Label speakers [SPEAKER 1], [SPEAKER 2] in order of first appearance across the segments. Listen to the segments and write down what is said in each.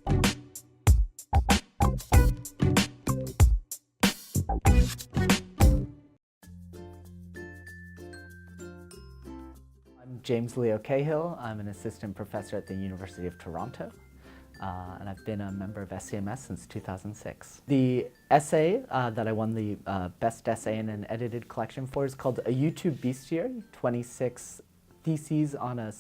[SPEAKER 1] I'm James Leo Cahill. I'm an assistant professor at the University of Toronto, and I've been a member of SCMS since 2006. The essay that I won the Best Essay in an Edited Collection for is called A YouTube Bestiary, 26 Theses on a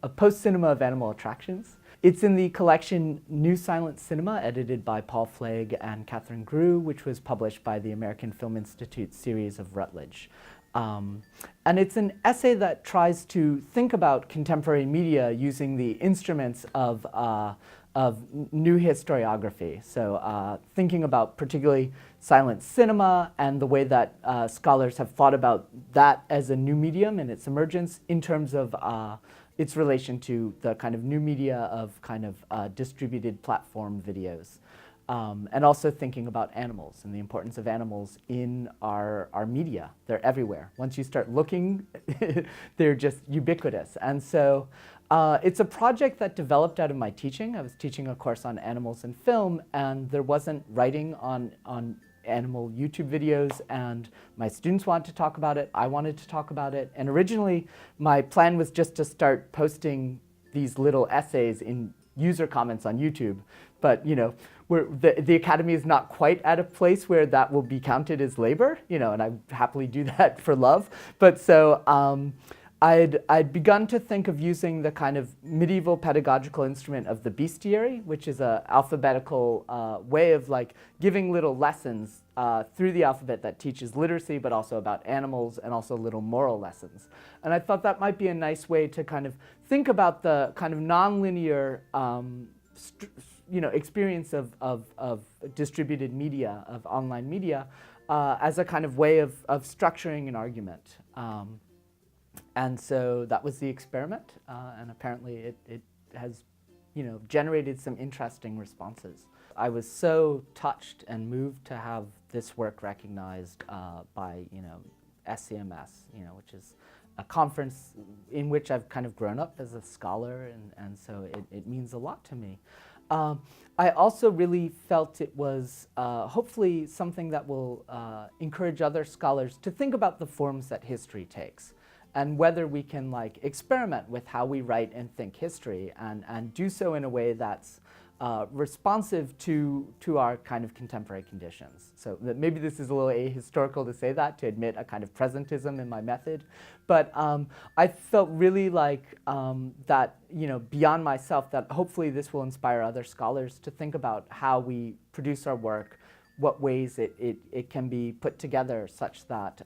[SPEAKER 1] Post-Cinema of Animal Attractions. It's in the collection New Silent Cinema, edited by Paul Flagg and Catherine Grew, which was published by the American Film Institute series of Routledge. And it's an essay that tries to think about contemporary media using the instruments of new historiography. So thinking about particularly silent cinema and the way that scholars have thought about that as a new medium and its emergence in terms of its relation to the kind of new media of kind of distributed platform videos. And also thinking about animals and the importance of animals in our media. They're everywhere. Once you start looking, they're just ubiquitous. And so it's a project that developed out of my teaching. I was teaching a course on animals in film, and there wasn't writing on animal YouTube videos, and my students wanted to talk about it. I wanted to talk about it. And originally, my plan was just to start posting these little essays in user comments on YouTube. But the Academy is not quite at a place where that will be counted as labor, and I happily do that for love. But so I'd begun to think of using the kind of medieval pedagogical instrument of the Bestiary, which is an alphabetical way of giving little lessons through the alphabet that teaches literacy, but also about animals and also little moral lessons. And I thought that might be a nice way to kind of think about the kind of nonlinear experience of distributed media, of online media, as a kind of way of structuring an argument. And so that was the experiment, and apparently it has generated some interesting responses. I was so touched and moved to have this work recognized by SCMS, which is a conference in which I've kind of grown up as a scholar, and so it means a lot to me. I also really felt it was hopefully something that will encourage other scholars to think about the forms that history takes, and whether we can experiment with how we write and think history, and do so in a way that's responsive to our kind of contemporary conditions. So that maybe this is a little ahistorical to say that, to admit a kind of presentism in my method, but I felt really that beyond myself, that hopefully this will inspire other scholars to think about how we produce our work, what ways it can be put together such that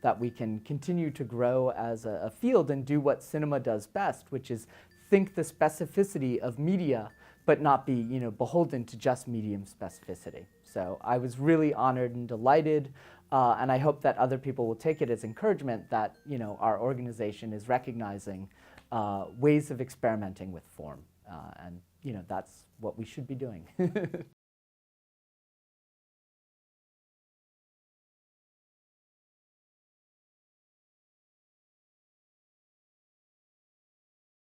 [SPEAKER 1] that we can continue to grow as a field and do what cinema does best, which is think the specificity of media, but not be beholden to just medium specificity. So I was really honored and delighted, and I hope that other people will take it as encouragement that our organization is recognizing ways of experimenting with form, and that's what we should be doing.